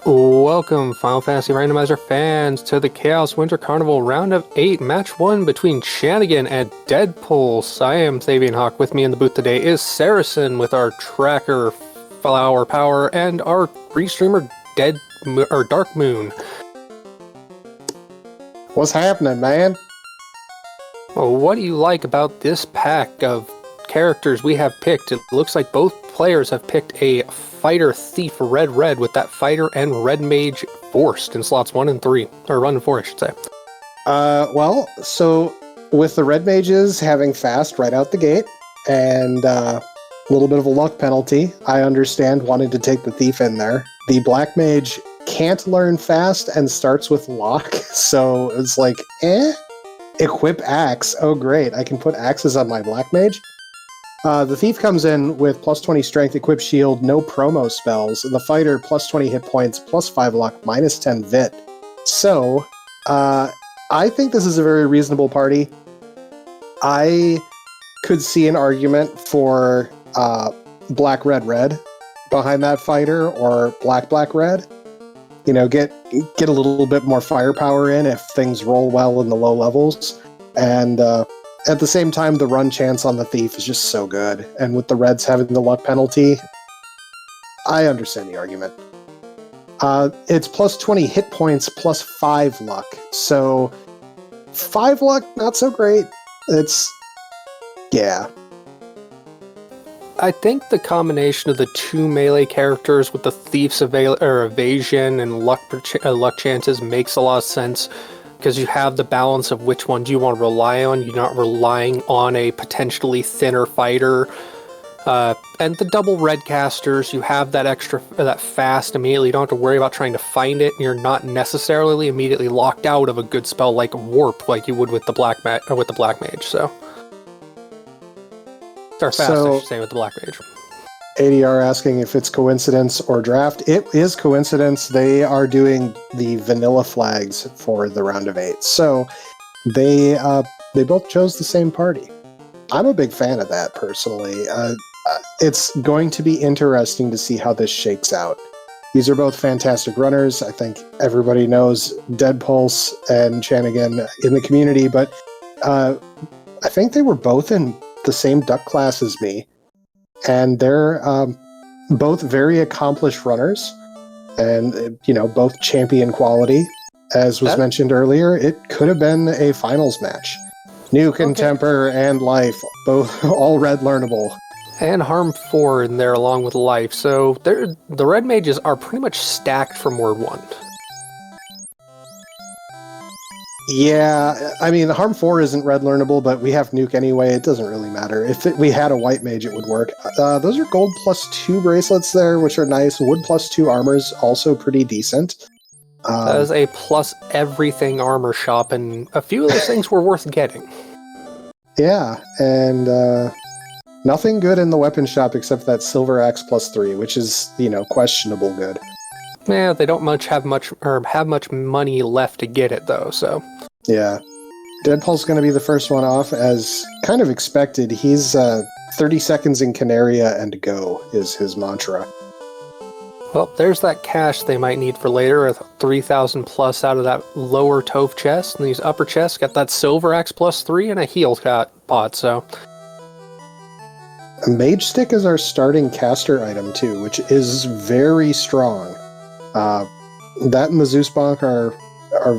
Welcome, Final Fantasy Randomizer fans, to the Chaos Winter Carnival Round of 8, Match 1 between Chanigan and Deadpulse. I am Sabian Hawk. With me in the booth today is Saracen with our tracker, Flower Power, and our restreamer, Dark Moon. What's happening, man? Well, what do you like about this pack of characters we have picked? It looks like both players have picked a fighter thief red with that fighter and red mage forced in slots 1 and 3, or 1 and 4 I should say. So with the red mages having fast right out the gate and a little bit of a luck penalty, I understand wanting to take the thief in there. The black mage can't learn fast and starts with lock, so it's like, equip axe. Oh great, I can put axes on my black mage. The thief comes in with plus 20 strength, equip shield, no promo spells. The fighter plus 20 hit points, plus 5 luck, minus 10 vit. So, I think this is a very reasonable party. I could see an argument for black red behind that fighter, or black red. You know, get a little bit more firepower in if things roll well in the low levels, and at the same time, the run chance on the thief is just so good, and with the reds having the luck penalty, I understand the argument. It's plus 20 hit points, plus 5 luck, so 5 luck, not so great. Yeah. I think the combination of the two melee characters with the thief's evasion and luck chances makes a lot of sense, because you have the balance of which one do you want to rely on. You're not relying on a potentially thinner fighter. And the double red casters, you have that that fast immediately. You don't have to worry about trying to find it, and you're not necessarily immediately locked out of a good spell like Warp, like you would with the black mage. So, or fast, I should say, with the black mage. ADR asking if it's coincidence or draft. It is coincidence. They are doing the vanilla flags for the round of 8. So they both chose the same party. I'm a big fan of that, personally. It's going to be interesting to see how this shakes out. These are both fantastic runners. I think everybody knows Deadpulse and Chanigan in the community, but I think they were both in the same duck class as me. And they're both very accomplished runners, and both champion quality. As was mentioned earlier, it could have been a finals match. Nuke and Temper and Life, both all red learnable. And Harm 4 in there along with Life, so the red mages are pretty much stacked from Word 1. Yeah, I mean, Harm 4 isn't red learnable, but we have Nuke anyway. It doesn't really matter. If we had a white mage, it would work. Those are gold plus 2 bracelets there, which are nice. Wood plus 2 armor's also pretty decent. That is a plus everything armor shop, and a few of those things were worth getting. Yeah, and nothing good in the weapon shop except that silver axe plus 3, which is, questionable good. Yeah, they don't have much money left to get it though, so. Yeah. Deadpulse's going to be the first one off, as kind of expected. He's 30 seconds in Canaria and go is his mantra. Well, there's that cash they might need for later, 3,000 plus out of that lower Toph chest, and these upper chests got that silver axe plus 3 and a heal pot, so. A mage stick is our starting caster item too, which is very strong. That and the Zeus Bonk are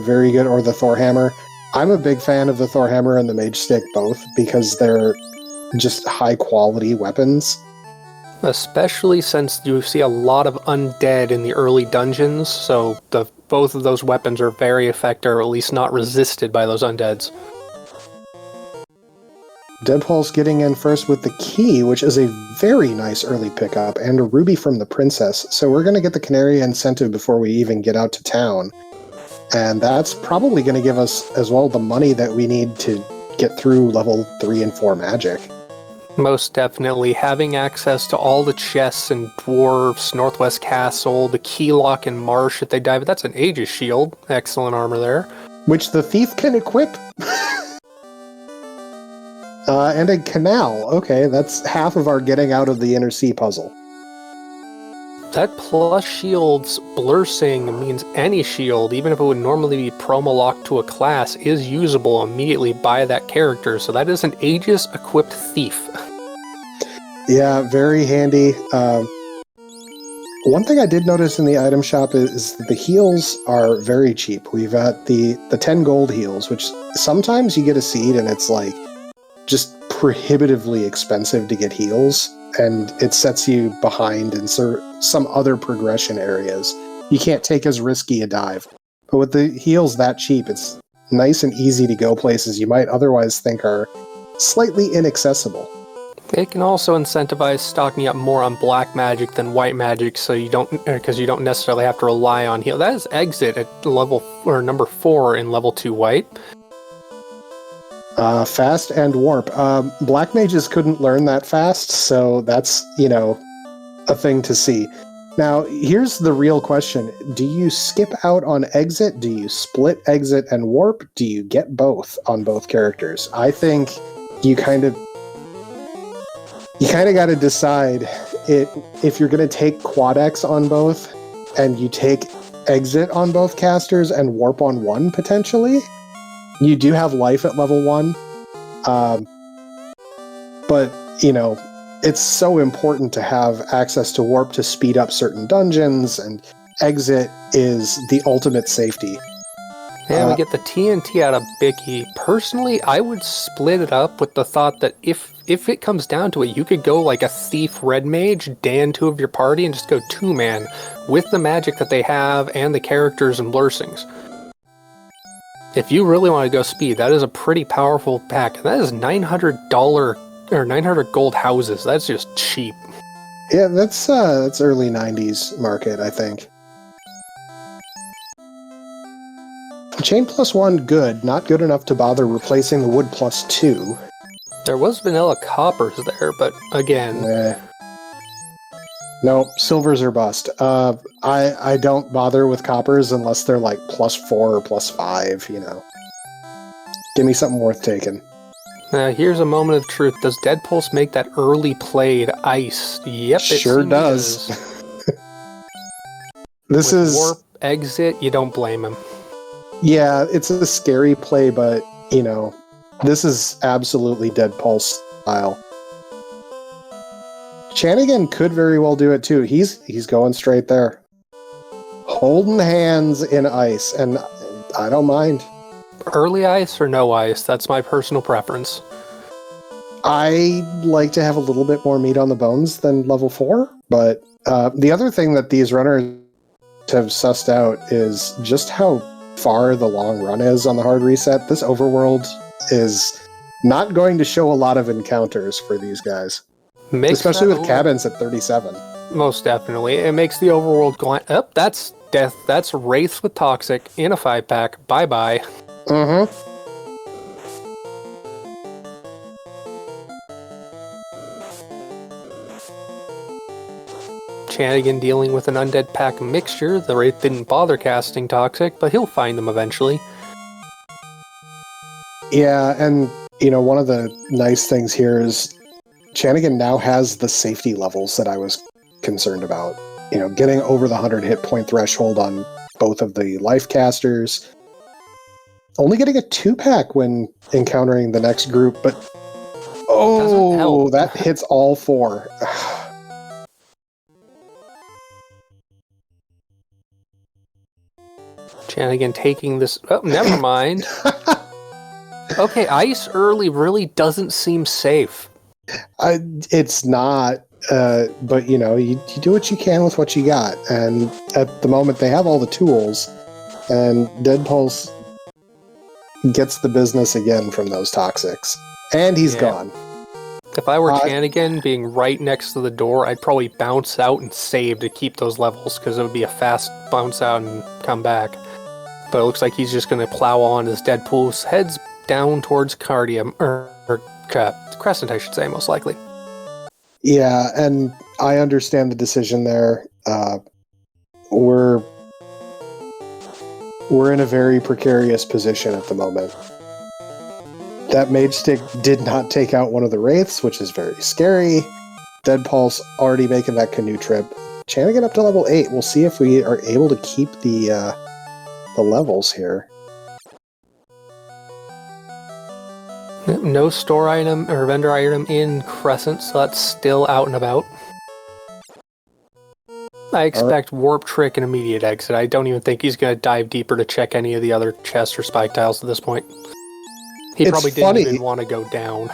very good, or the Thor Hammer. I'm a big fan of the Thor Hammer and the Mage Stick both, because they're just high quality weapons. Especially since you see a lot of undead in the early dungeons, so both of those weapons are very effective, or at least not resisted by those undeads. Deadpulse getting in first with the key, which is a very nice early pickup, and a ruby from the princess. So we're going to get the Canary incentive before we even get out to town. And that's probably going to give us as well the money that we need to get through level 3 and 4 magic. Most definitely. Having access to all the chests in Dwarves, Northwest Castle, the key lock in Marsh if they dive. That's an Aegis shield. Excellent armor there. Which the thief can equip. And a canal. Okay, that's half of our getting out of the inner sea puzzle. That plus shield's blursing means any shield, even if it would normally be promo locked to a class, is usable immediately by that character. So that is an Aegis equipped thief. Yeah, very handy. One thing I did notice in the item shop is that the heals are very cheap. We've got the 10 gold heals, which sometimes you get a seed and it's like just prohibitively expensive to get heals, and it sets you behind in some other progression areas. You can't take as risky a dive. But with the heals that cheap, it's nice and easy to go places you might otherwise think are slightly inaccessible. It can also incentivize stocking up more on black magic than white magic, so you don't, because you don't necessarily have to rely on heal. That is exit at level or number 4 in level 2 white. Fast and warp. Black mages couldn't learn that fast, so that's, a thing to see. Now, here's the real question. Do you skip out on exit? Do you split exit and warp? Do you get both on both characters? I think you kind of got to decide if you're going to take quad X on both and you take exit on both casters and warp on one potentially. You do have life at level 1, but it's so important to have access to warp to speed up certain dungeons, and exit is the ultimate safety. Yeah, we get the TNT out of Bicky. Personally, I would split it up with the thought that if it comes down to it, you could go like a thief red mage, Dan 2 of your party, and just go 2-man with the magic that they have and the characters and blursings. If you really want to go speed, that is a pretty powerful pack. That is $900 or 900 gold houses. That's just cheap. Yeah, that's early 90s market, I think. Chain +1, good. Not good enough to bother replacing the wood +2. There was vanilla coppers there, but again... No, silvers are bust. I don't bother with coppers unless they're like +4 or +5, Give me something worth taking. Here's a moment of truth. Does Deadpulse make that early played ice? Yep, it sure does. This With is warp exit, you don't blame him. Yeah, it's a scary play, but this is absolutely Deadpulse style. Chanigan could very well do it too. He's going straight there. Holding hands in ice, and I don't mind. Early ice or no ice? That's my personal preference. I like to have a little bit more meat on the bones than level 4, but the other thing that these runners have sussed out is just how far the long run is on the hard reset. This overworld is not going to show a lot of encounters for these guys. Especially with cabins at 37. Most definitely. It makes the overworld go up. That's death. That's Wraiths with Toxic in a 5-pack. Bye-bye. Mm-hmm. Chanigan dealing with an undead pack mixture. The Wraith didn't bother casting Toxic, but he'll find them eventually. Yeah, and, one of the nice things here is Chanigan now has the safety levels that I was concerned about. Getting over the 100 hit point threshold on both of the life casters. Only getting a 2-pack when encountering the next group, but that hits all 4. Chanigan taking this... Oh, never mind. Okay, ice early really doesn't seem safe. It's not, but you do what you can with what you got, and at the moment they have all the tools, and Deadpulse gets the business again from those toxics, and he's gone. If I were Chanigan being right next to the door, I'd probably bounce out and save to keep those levels, because it would be a fast bounce out and come back. But it looks like he's just going to plow on as Deadpulse heads down towards Cardium, or Crescent, I should say, most likely. Yeah, and I understand the decision there. We're in a very precarious position at the moment. That Mage Stick did not take out one of the Wraiths, which is very scary. Deadpulse already making that canoe trip. Chanigan up to level 8. We'll see if we are able to keep the levels here. No store item or vendor item in Crescent, so that's still out and about. I expect Warp Trick and Immediate Exit. I don't even think he's going to dive deeper to check any of the other chests or spike tiles at this point. He probably didn't even want to go down.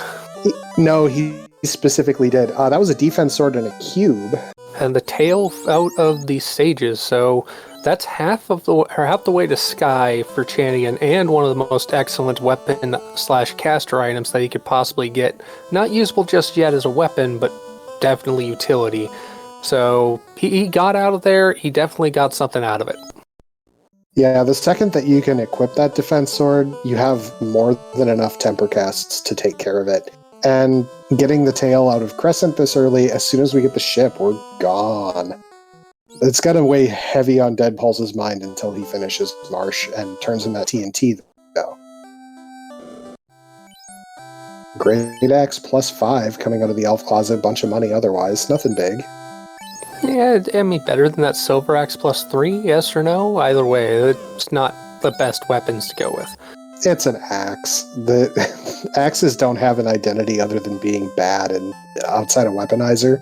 No, he specifically did. That was a defense sword and a cube. And the tail out of the sages, so that's half the way to Sky for Chanigan, and one of the most excellent weapon/caster items that he could possibly get. Not usable just yet as a weapon, but definitely utility. So he got out of there. He definitely got something out of it. Yeah, the second that you can equip that defense sword, you have more than enough temper casts to take care of it. And getting the tail out of Crescent this early, as soon as we get the ship, we're gone. It's got to weigh heavy on Deadpulse's mind until he finishes Marsh and turns in that TNT, though. Great Axe +5 coming out of the Elf Closet, bunch of money otherwise, nothing big. Yeah, I mean, better than that Silver Axe +3, yes or no? Either way, it's not the best weapons to go with. It's an axe. The axes don't have an identity other than being bad and outside of weaponizer.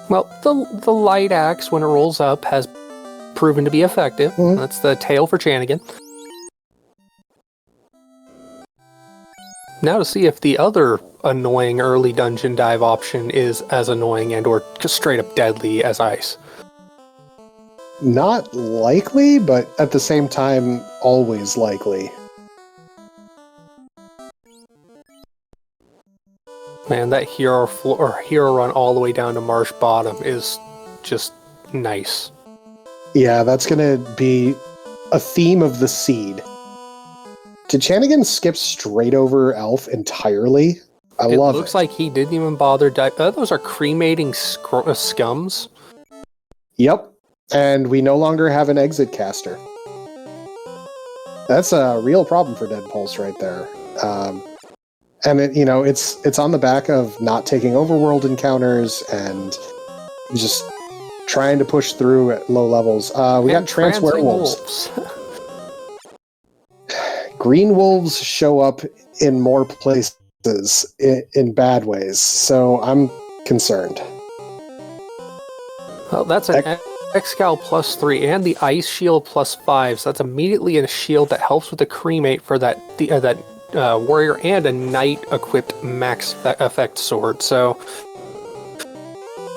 Well, the light axe, when it rolls up, has proven to be effective. Mm-hmm. That's the tail for Chanigan. Now to see if the other annoying early dungeon dive option is as annoying and or just straight up deadly as ice. Not likely, but at the same time, always likely. Man, that hero run all the way down to Marsh Bottom is just nice. Yeah, that's gonna be a theme of the seed. Did Chanigan skip straight over Elf entirely? I love it. It looks like he didn't even bother those are cremating scums. Yep. And we no longer have an exit caster. That's a real problem for Deadpulse right there. And it's on the back of not taking overworld encounters and just trying to push through at low levels. We got trance werewolves. Green wolves show up in more places in bad ways, so I'm concerned. Well, that's an Excal +3 and the Ice Shield +5, so that's immediately a shield that helps with the cremate for that warrior and a knight equipped max effect sword. So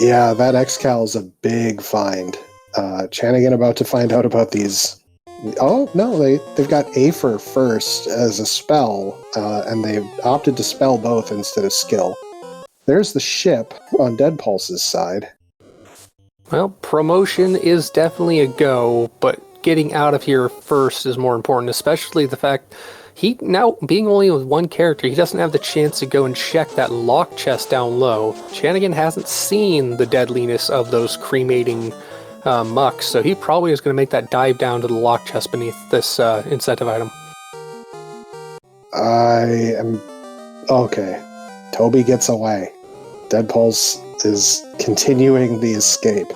yeah, that Excal is a big find. Chanigan about to find out about these. Oh no, they've got Aether first as a spell, and they've opted to spell both instead of skill. There's the ship on Deadpulse's side. Well, promotion is definitely a go, but getting out of here first is more important, especially the fact he now, being only with one character, he doesn't have the chance to go and check that lock chest down low. Chanigan hasn't seen the deadliness of those cremating mucks, so he probably is going to make that dive down to the lock chest beneath this incentive item. I am... Okay. Toby gets away. Deadpulse is continuing the escape.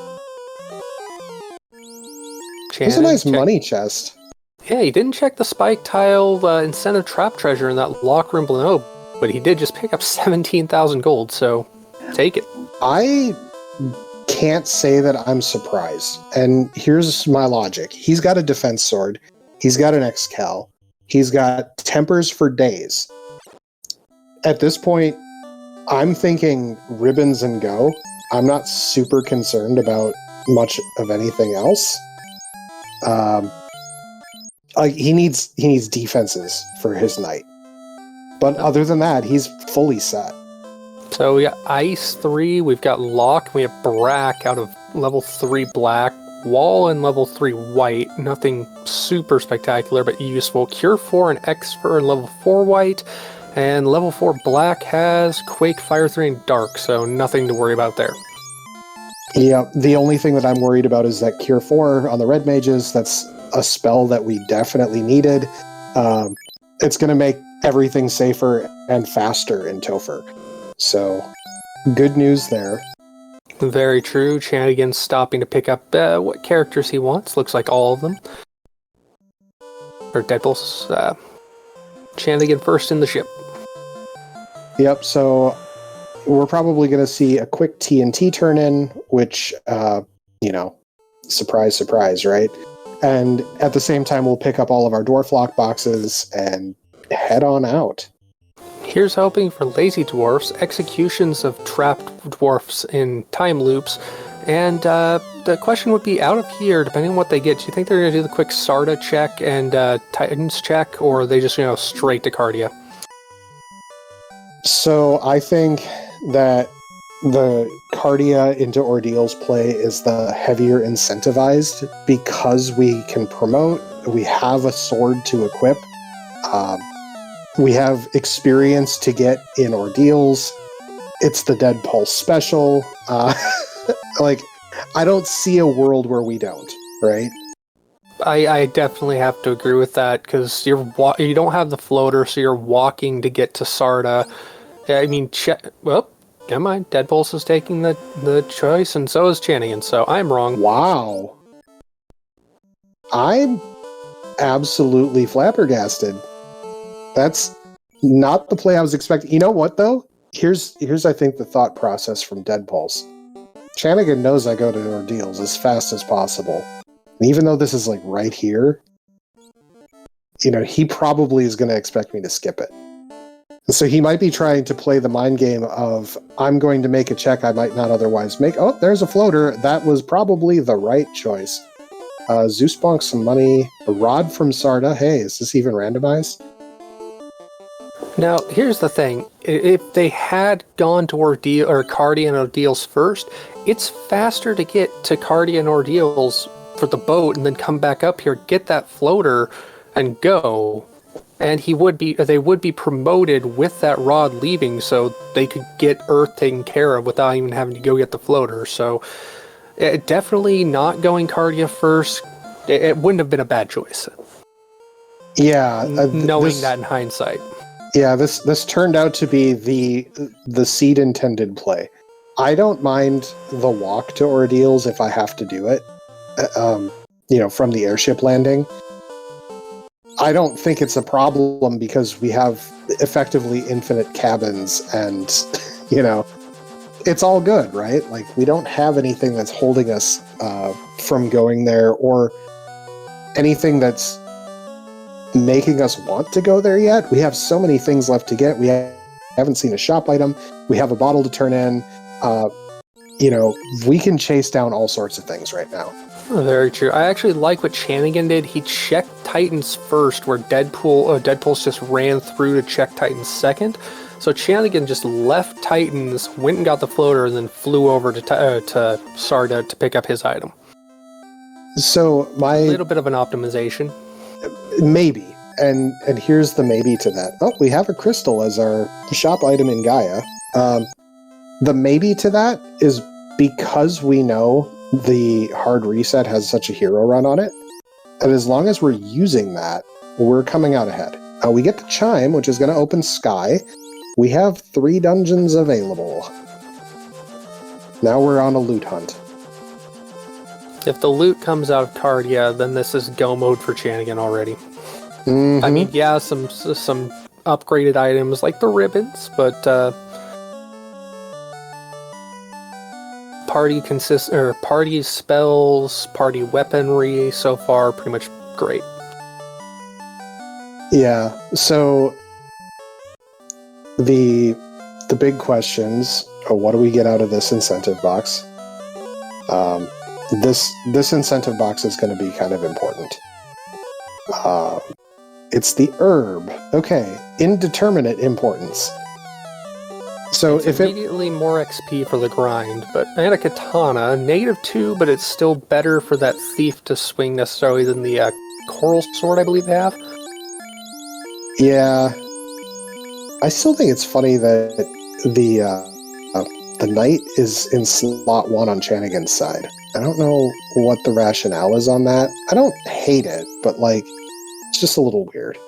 There's a nice money chest. Yeah, he didn't check the spike tile incentive trap treasure in that lock room below, but he did just pick up 17,000 gold, so take it. I can't say that I'm surprised, and here's my logic. He's got a defense sword, he's got an Excal, he's got tempers for days. At this point, I'm thinking ribbons and go. I'm not super concerned about much of anything else. He needs defenses for his knight. But other than that, he's fully set. So we got Ice 3, we've got Lock, we have Brack out of level 3 Black, Wall and level 3 White, nothing super spectacular but useful. Cure 4 and Expert in level 4 White, and level 4 Black has Quake, Fire 3, and Dark, so nothing to worry about there. Yeah, the only thing that I'm worried about is that Cure 4 on the Red Mages. That's a spell that we definitely needed. It's going to make everything safer and faster in Topher. So, good news there. Very true. Chanigan's stopping to pick up what characters he wants. Looks like all of them. Or Deadpulse. Chanigan first in the ship. Yep, so we're probably going to see a quick TNT turn in, which, surprise, surprise, right? And at the same time, we'll pick up all of our dwarf lock boxes and head on out. Here's hoping for lazy dwarfs, executions of trapped dwarfs in time loops, and the question would be, out of here, depending on what they get, do you think they're going to do the quick Sarda check and Titans check, or are they just straight to Cardia? So I think that the Cardia into Ordeals play is the heavier incentivized because we can promote, we have a sword to equip, we have experience to get in Ordeals, it's the Deadpulse special. I don't see a world where we don't, right? I definitely have to agree with that, because you don't have the floater, so you're walking to get to Sarda. I mean, well, never mind. Deadpulse is taking the choice, and so is Chanigan, so I'm wrong. Wow. I'm absolutely flabbergasted. That's not the play I was expecting. You know what, though? Here's I think, the thought process from Deadpulse. Chanigan knows I go to Ordeals as fast as possible. And even though this is, right here, he probably is going to expect me to skip it. And so he might be trying to play the mind game of, I'm going to make a check I might not otherwise make. Oh, there's a floater. That was probably the right choice. Zeus bonks some money. A rod from Sarda. Hey, is this even randomized? Now, here's the thing. If they had gone to Cardia and Ordeals first, it's faster to get to Cardia and Ordeals for the boat and then come back up here, get that floater, and go. And they would be promoted with that rod leaving, so they could get Earth taken care of without even having to go get the floater. So, definitely not going Cardia first. It wouldn't have been a bad choice. Yeah, knowing that in hindsight. Yeah, this turned out to be the seed intended play. I don't mind the walk to Ordeals if I have to do it, from the airship landing. I don't think it's a problem because we have effectively infinite cabins and, it's all good, right? We don't have anything that's holding us from going there or anything that's making us want to go there yet. We have so many things left to get. We haven't seen a shop item. We have a bottle to turn in. We can chase down all sorts of things right now. Oh, very true. I actually like what Chanigan did. He checked Titans first, where Deadpulse just ran through to check Titans second. So Chanigan just left Titans, went and got the floater, and then flew over to Sarda to pick up his item. So a little bit of an optimization. Maybe. And here's the maybe to that. Oh, we have a crystal as our shop item in Gaia. The maybe to that is because we know the hard reset has such a hero run on it, and as long as we're using that, we're coming out ahead. We get the chime, which is going to open Sky. We have 3 dungeons available. Now we're on a loot hunt. If the loot comes out of Cardia, then this is go mode for Chanigan already. Mm-hmm. I mean, yeah, some upgraded items like the ribbons, but party spells, party weaponry so far pretty much great. Yeah. So the big questions are, what do we get out of this incentive box? This incentive box is going to be kind of important. It's the herb. Okay, indeterminate importance. So it's immediately more XP for the grind, and a katana, -2, but it's still better for that thief to swing necessarily than the coral sword I believe they have. Yeah, I still think it's funny that the knight is in slot 1 on Chanigan's side. I don't know what the rationale is on that. I don't hate it, but it's just a little weird.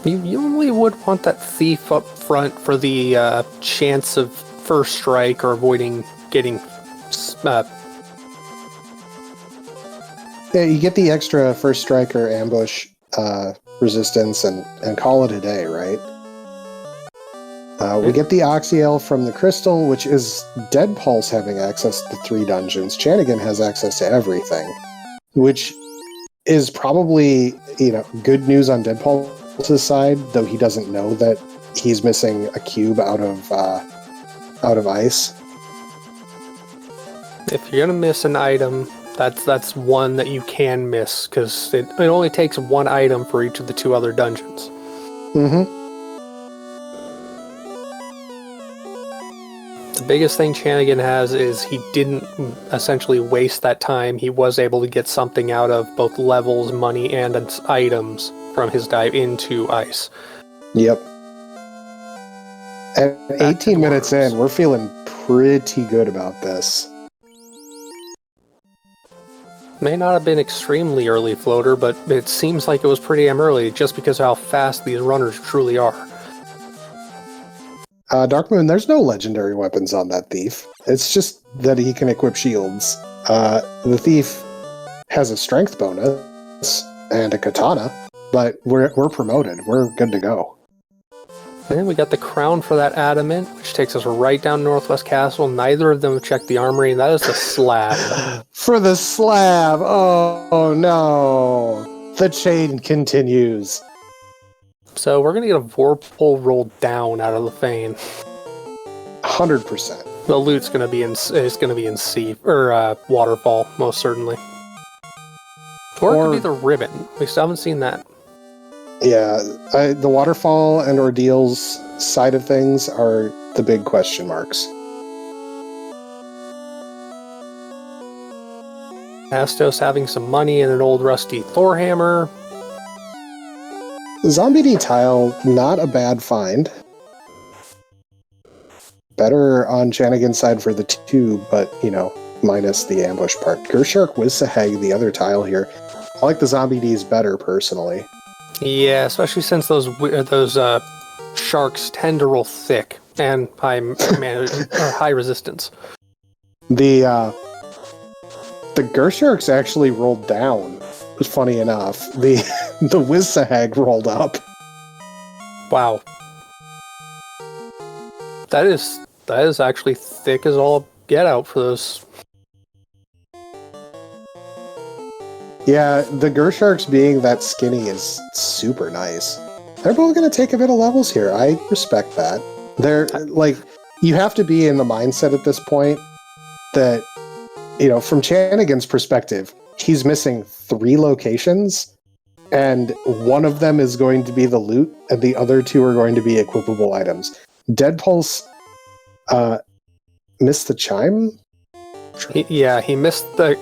You only would want that thief up front for the chance of first strike or avoiding getting Yeah, you get the extra first striker ambush resistance and call it a day, right? We get the Oxyel from the Crystal, which is Deadpulse having access to 3 dungeons. Chanigan has access to everything, which is probably, good news on Deadpulse's side, though he doesn't know that he's missing a cube out of ice. If you're gonna miss an item, that's one that you can miss, because it only takes 1 item for each of the 2 other dungeons. Mm-hmm. The biggest thing Chanigan has is he didn't essentially waste that time. He was able to get something out of both levels, money, and items from his dive into ice. Yep. At 18 minutes in, we're feeling pretty good about this. May not have been extremely early floater, but it seems like it was pretty damn early just because of how fast these runners truly are. Darkmoon, there's no legendary weapons on that thief. It's just that he can equip shields. The thief has a strength bonus and a katana, but we're promoted. We're good to go. And we got the crown for that adamant, which takes us right down Northwest Castle. Neither of them have checked the armory, and that is the slab. For the slab! Oh no! The chain continues. So we're going to get a Vorpal roll down out of the Fane. 100%. The loot's going to be in sea, or Waterfall, most certainly. Or it could be the ribbon. We still haven't seen that. Yeah, the Waterfall and Ordeals side of things are the big question marks. Astos having some money and an old rusty Thor hammer. Zombie D tile, not a bad find. Better on Chanigan's side for the 2, but, minus the ambush part. Gershark Wizsahag, the other tile here. I like the Zombie D's better, personally. Yeah, especially since those sharks tend to roll thick and high resistance. The Gersharks actually rolled down. Funny enough, the Wizsahag rolled up. Wow, that is actually thick as all get out for those. Yeah, the Gersharks being that skinny is super nice. They're both going to take a bit of levels here. I respect that. They're you have to be in the mindset at this point that, from Chanigan's perspective, he's missing 3 locations, and one of them is going to be the loot, and the other 2 are going to be equipable items. Deadpulse missed the chime? He missed the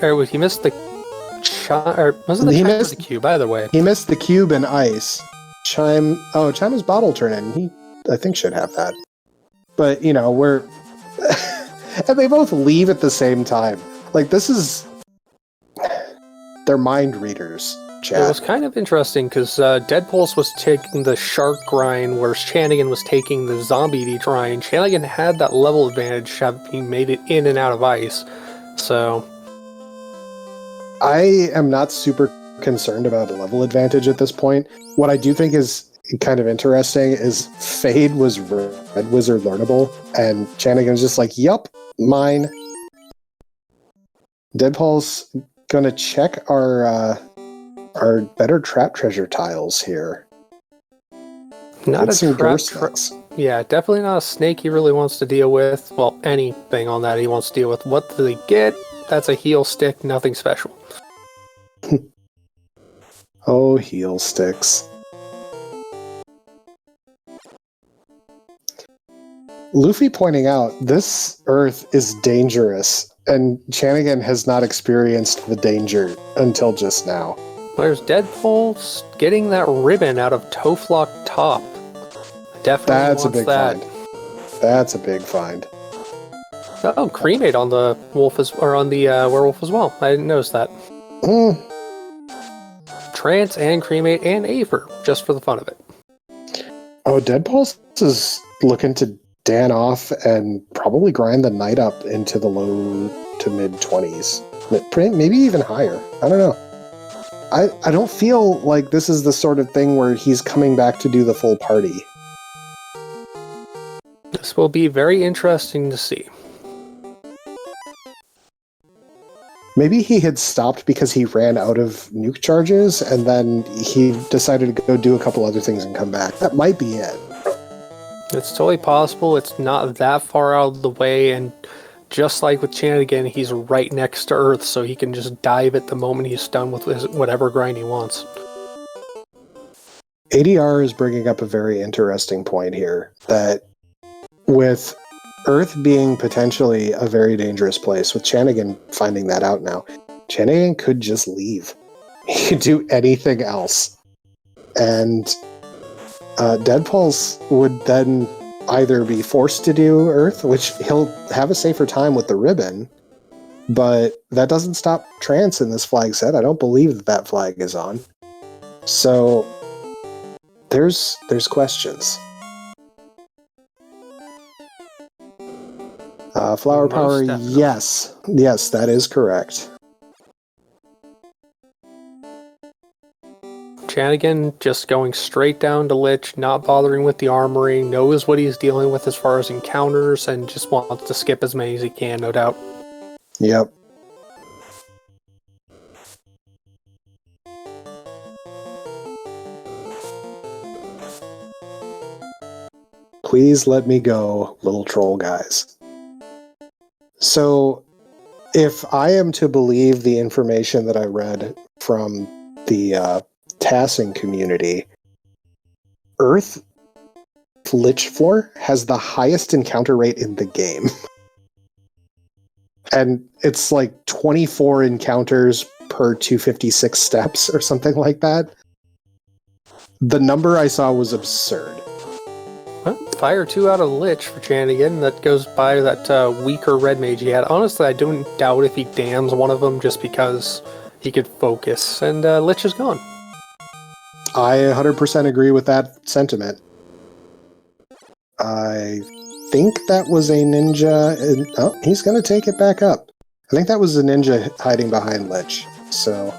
chime, or wasn't the chime or the cube, either way. He missed the cube and ice. Chime is bottle turning. He, I think, should have that. But, we're... and they both leave at the same time. This is... They're mind readers, chat. It was kind of interesting, because Deadpulse was taking the shark grind, whereas Chanigan was taking the zombie D grind. Chanigan had that level advantage, having made it in and out of ice. So... I am not super concerned about a level advantage at this point. What I do think is kind of interesting is Fade was Red Wizard learnable, and Chanigan's just like, yup, mine. Deadpulse gonna check our better trap treasure tiles here. Not a trap. Yeah, definitely not a snake he really wants to deal with. Well, anything on that he wants to deal with. What do they get? That's a heal stick, nothing special. Oh, heal sticks. Luffy pointing out, this Earth is dangerous, and Chanigan has not experienced the danger until just now. There's Deadpulse getting that ribbon out of Toflock Top. Definitely That's a big that. find. That's a big find. Oh, cremate on the wolf on the werewolf as well. I didn't notice that. Trance and cremate and Aether, just for the fun of it. Oh, Deadpulse is looking to Dan off and probably grind the knight up into the low to to mid 20s, maybe even higher. I don't know. I don't feel like this is the sort of thing where he's coming back to do the full party. This will be very interesting to see. Maybe he had stopped because he ran out of nuke charges, and then he decided to go do a couple other things and come back. That might be it. It's totally possible. It's not that far out of the way, and just like with Chanigan, he's right next to Earth, so he can just dive at the moment he's done with whatever grind he wants. ADR is bringing up a very interesting point here, that with Earth being potentially a very dangerous place, with Chanigan finding that out now, Chanigan could just leave. He could do anything else. And Deadpulse would then either be forced to do Earth, which he'll have a safer time with the ribbon, but that doesn't stop Trance in this flag set. I don't believe that flag is on. So there's questions. Flower Power, yes. Yes, that is correct. Chanigan just going straight down to Lich, not bothering with the armory, knows what he's dealing with as far as encounters, and just wants to skip as many as he can, no doubt. Yep. Please let me go, little troll guys. So, if I am to believe the information that I read from the Tassing community, Earth Lich Floor has the highest encounter rate in the game. And it's like 24 encounters per 256 steps or something like that. The number I saw was absurd. Well, fire 2 out of Lich for Chanigan. That goes by that weaker red mage he had. Honestly, I don't doubt if he damns one of them just because he could focus. And Lich is gone. I 100% agree with that sentiment. I think that was a ninja. Oh, he's going to take it back up. I think that was a ninja hiding behind Lich. So...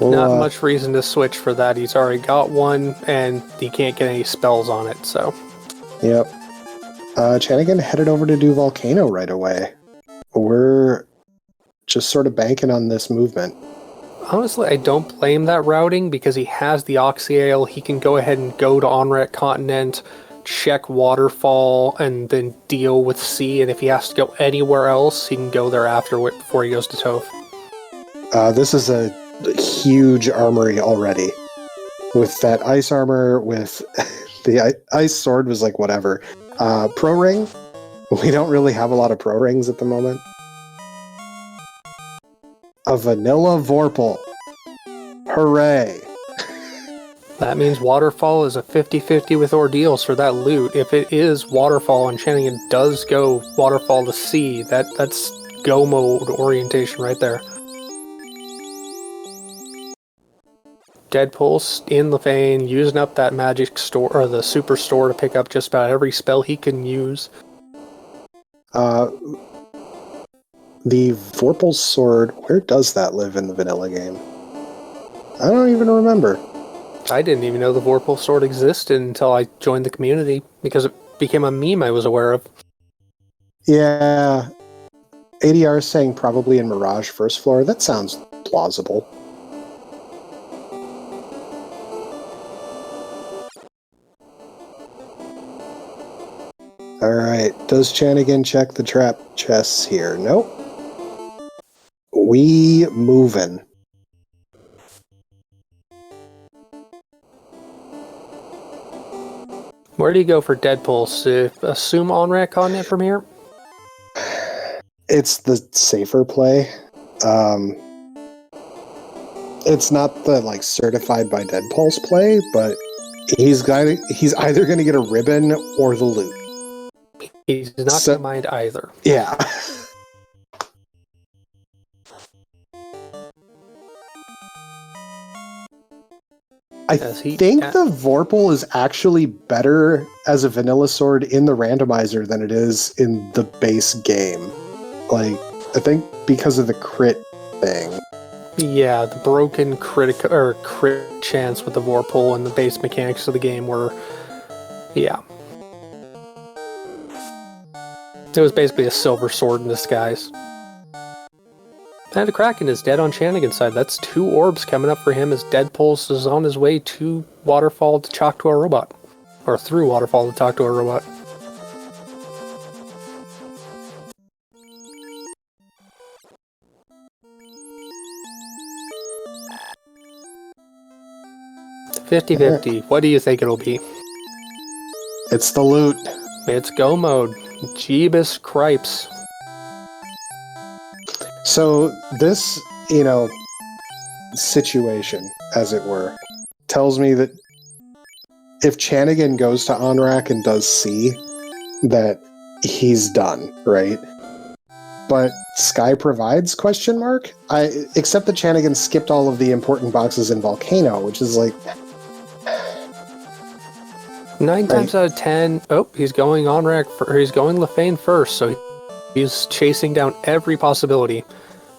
Not much reason to switch for that. He's already got one, and he can't get any spells on it, so... Yep. Chanigan headed over to do Volcano right away. We're just sort of banking on this movement. Honestly, I don't blame that routing, because he has the Oxyale. He can go ahead and go to Onrat Continent, check Waterfall, and then deal with Sea, and if he has to go anywhere else, he can go there after before he goes to Toph. This is a huge armory already. With that ice armor, with the ice sword was like whatever. Pro Ring, we don't really have a lot of Pro Rings at the moment. A vanilla Vorpal. Hooray! That means Waterfall is a 50-50 with Ordeals for that loot. If it is Waterfall and Chanigan does go Waterfall to Sea, that's go mode orientation right there. Deadpulse in the vein, using up that magic store, or the super store, to pick up just about every spell he can use. The Vorpal sword, where does that live in the vanilla game? I don't even remember. I didn't even know the Vorpal sword existed until I joined the community, because it became a meme I was aware of. Yeah. ADR is saying probably in Mirage first floor. That sounds plausible. Alright, does Chanigan check the trap chests here? Nope. We moving. Where do you go for Deadpulse? Assume Onrat Continent from here? It's the safer play. It's not the like certified by Deadpulse play, but he's either going to get a ribbon or the loot. He's not going to mind either. Yeah. I think the Vorpal is actually better as a vanilla sword in the randomizer than it is in the base game. Like, I think because of the crit thing. Yeah, the broken crit chance with the Vorpal and the base mechanics of the game were, yeah. It was basically a silver sword in disguise. And the Kraken is dead on Chanigan's side. That's 2 orbs coming up for him as Deadpulse is on his way to Waterfall to talk to a robot. Or through Waterfall to talk to a robot. $50-50. What do you think it'll be? It's the loot. It's go mode. Jeebus Cripes. So this, situation, as it were, tells me that if Chanigan goes to Onrak and does C, that he's done, right? But Sky provides, question mark? Except that Chanigan skipped all of the important boxes in Volcano, which is like... 9 times out of 10, he's going Onrak, he's going Lefane first, so he's chasing down every possibility.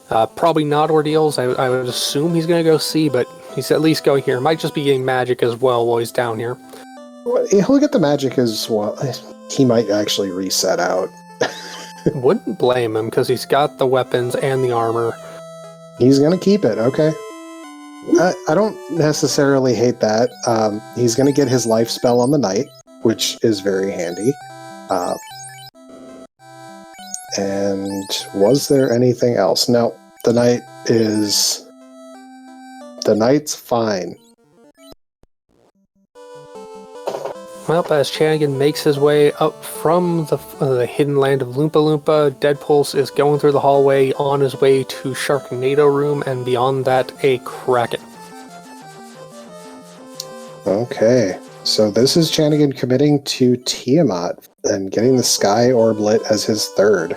Probably not Ordeals, I would assume he's going to go C, but he's at least going here. Might just be getting magic as well while he's down here. He'll get the magic as well. He might actually reset out. Wouldn't blame him, because he's got the weapons and the armor. He's going to keep it, okay. I don't necessarily hate that. He's going to get his life spell on the knight, which is very handy. And was there anything else? No, the knight's fine. Well, as Chanigan makes his way up from the hidden land of Loompa Loompa, Deadpulse is going through the hallway on his way to Sharknado Room, and beyond that, a Kraken. Okay, so this is Chanigan committing to Tiamat and getting the Sky Orblet as his third.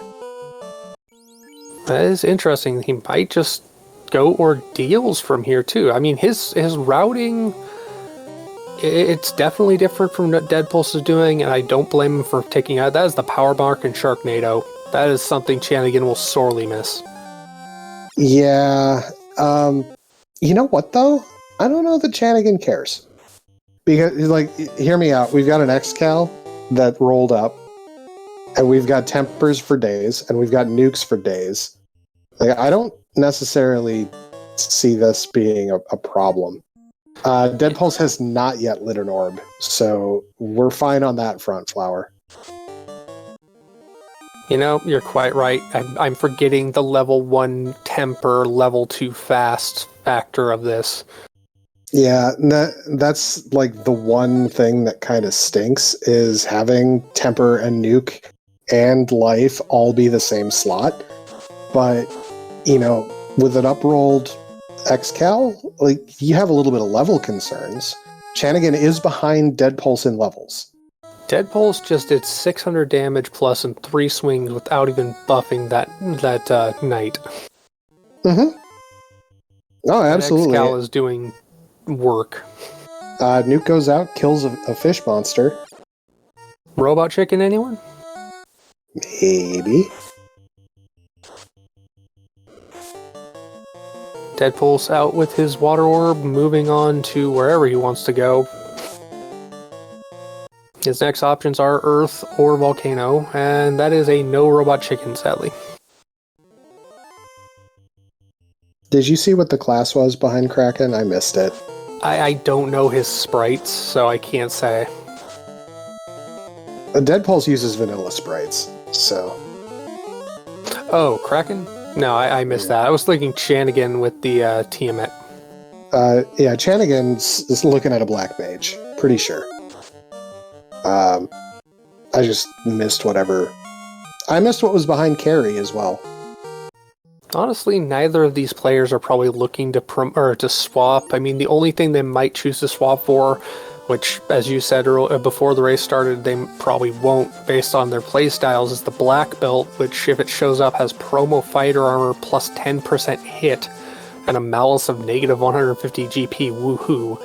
That is interesting. He might just go Ordeals from here, too. I mean, his routing... It's definitely different from what Deadpulse is doing, and I don't blame him for taking out. That is the power mark in Sharknado. That is something Chanigan will sorely miss. Yeah. You know what, though? I don't know that Chanigan cares. Because, hear me out. We've got an X-Cal that rolled up, and we've got Tempers for days, and we've got Nukes for days. I don't necessarily see this being a problem. Deadpulse has not yet lit an orb, so we're fine on that front, Flower. You're quite right. I'm forgetting the level 1 temper, level 2 fast factor of this. Yeah, that's the one thing that kind of stinks, is having temper and nuke and life all be the same slot. But, with an uprolled X-Cal, you have a little bit of level concerns. Chanigan is behind Deadpulse in levels. Deadpulse just did 600 damage plus in 3 swings without even buffing that knight. Mm-hmm. Oh, absolutely. X-Cal is doing work. Nuke goes out, kills a fish monster. Robot chicken, anyone? Maybe. Deadpulse out with his water orb, moving on to wherever he wants to go. His next options are Earth or Volcano, and that is a no robot chicken, sadly. Did you see what the class was behind Kraken? I missed it. I don't know his sprites, so I can't say. Deadpulse uses vanilla sprites, so... Oh, Kraken? No, I missed that. I was thinking Chanigan with the Tiamat. Yeah, Chanigan's is looking at a black mage. Pretty sure. I just missed whatever... I missed what was behind Carrie as well. Honestly, neither of these players are probably looking to swap. I mean, the only thing they might choose to swap for, which, as you said before the race started, they probably won't based on their playstyles, is the black belt, which, if it shows up, has promo fighter armor plus 10% hit and a malice of negative 150 GP. Woohoo!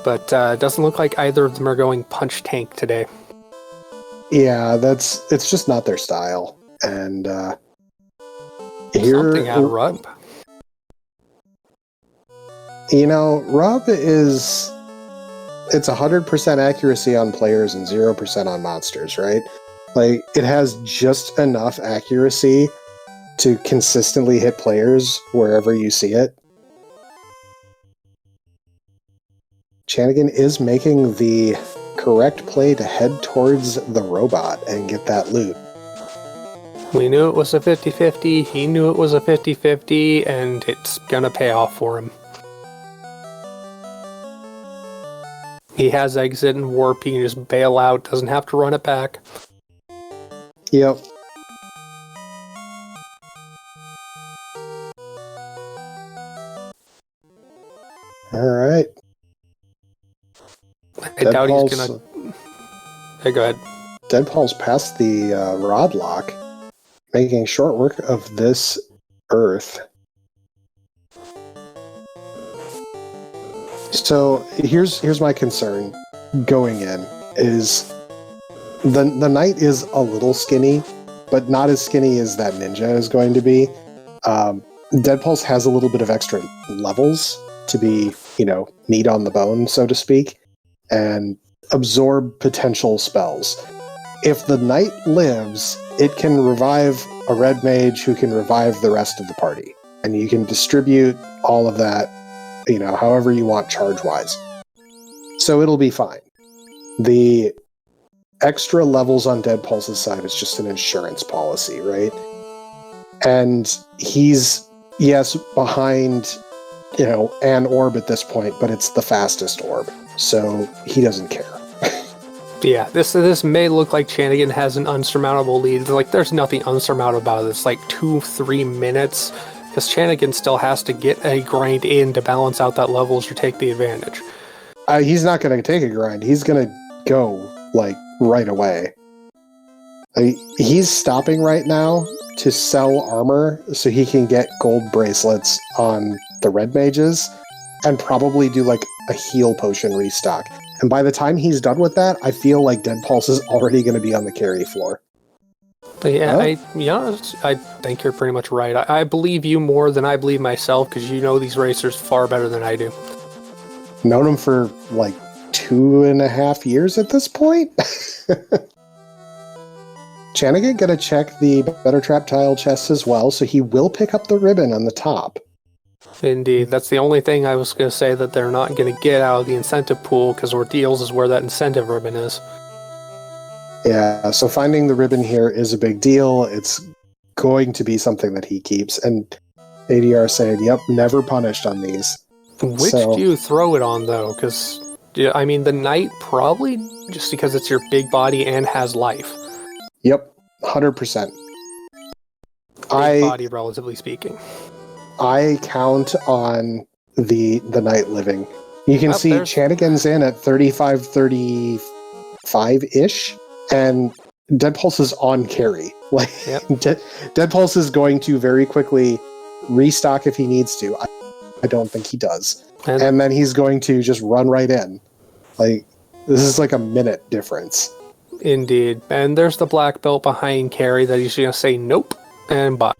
But it doesn't look like either of them are going punch tank today. Yeah, it's just not their style. And Something out of Here, Rub. Rub is... It's 100% accuracy on players and 0% on monsters, right? Like, it has just enough accuracy to consistently hit players wherever you see it. Chanigan is making the correct play to head towards the robot and get that loot. We knew it was a 50-50, he knew it was a 50-50, and it's gonna pay off for him. He has exit and warp, he can just bail out, doesn't have to run it back. Yep. Alright. I doubt he's gonna... Hey, go ahead. Deadpulse passed the rod lock, making short work of this Earth. So here's my concern going in is the knight is a little skinny, but not as skinny as that ninja is going to be. Deadpulse has a little bit of extra levels to be, meat on the bone, so to speak, and absorb potential spells. If the knight lives, it can revive a red mage who can revive the rest of the party. And you can distribute all of that, however you want charge-wise. So it'll be fine. The extra levels on Deadpulse's side is just an insurance policy, right? And he's, yes, behind, an orb at this point, but it's the fastest orb. So he doesn't care. Yeah, this may look like Chanigan has an unsurmountable lead. Like, there's nothing unsurmountable about it. It's like 2-3 minutes, because Chanigan still has to get a grind in to balance out that levels or take the advantage. He's not going to take a grind. He's going to go, right away. He's stopping right now to sell armor so he can get gold bracelets on the red mages and probably do, a heal potion restock. And by the time he's done with that, I feel like Deadpulse is already going to be on the carry floor. But yeah, I think you're pretty much right. I believe you more than I believe myself, because you know these racers far better than I do. Known him for, 2.5 years at this point? Chanigan gonna check the Better Trap tile chest as well, so he will pick up the ribbon on the top. Indeed, that's the only thing I was going to say that they're not going to get out of the incentive pool, because Ordeals is where that incentive ribbon is. Yeah, so finding the ribbon here is a big deal. It's going to be something that he keeps, and ADR saying, yep, never punished on these. Which do you throw it on, though? Because, the knight probably, just because it's your big body and has life. Yep, 100%. Big body, relatively speaking. I count on the knight living. You can see Chanigan's in at 35-35-ish, and Deadpulse is on carry. Yep. Deadpulse is going to very quickly restock if he needs to. I don't think he does. And then he's going to just run right in. This is a minute difference. Indeed. And there's the black belt behind carry that he's going to say nope and bye.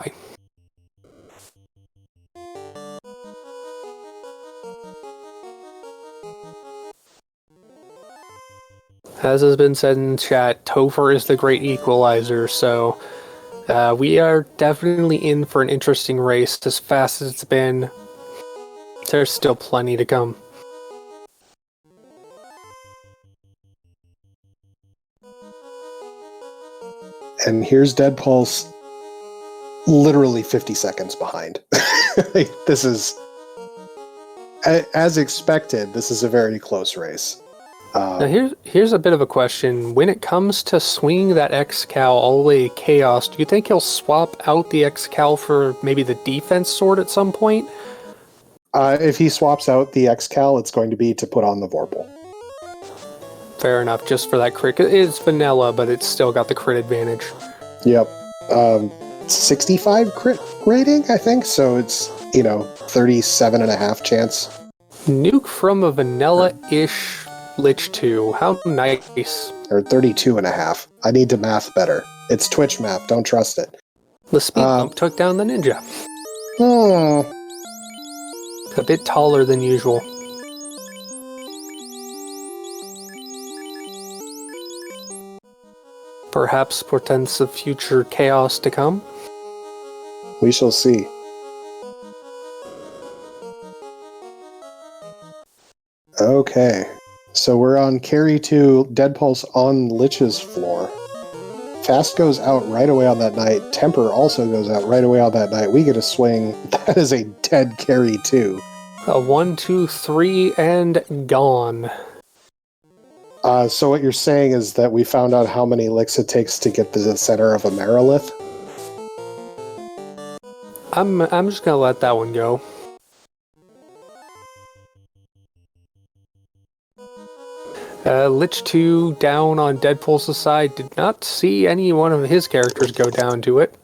As has been said in chat, Topher is the great equalizer, so we are definitely in for an interesting race. As fast as it's been, there's still plenty to come. And here's Deadpulse, literally 50 seconds behind. This is, as expected, this is a very close race. Now here's a bit of a question. When it comes to swinging that X-Cal all the way to Chaos, do you think he'll swap out the X-Cal for maybe the defense sword at some point? If he swaps out the X-Cal, it's going to be to put on the Vorpal. Fair enough, just for that crit. It's vanilla, but it's still got the crit advantage. Yep. 65 crit rating, I think, so it's, 37.5 chance. Nuke from a vanilla-ish Lich 2. How nice. Or 32.5. I need to math better. It's Twitch math, don't trust it. The speed bump took down the ninja. Hmm. A bit taller than usual. Perhaps portents of future chaos to come. We shall see. Okay. So we're on carry 2, Deadpulse on Lich's floor. Fast goes out right away on that night. Temper also goes out right away on that night. We get a swing. That is a dead carry 2. A 1, 2, 3, and gone. So what you're saying is that we found out how many licks it takes to get to the center of a Merilith? I'm just gonna let that one go. Lich 2 down on Deadpulse's side. Did not see any one of his characters go down to it.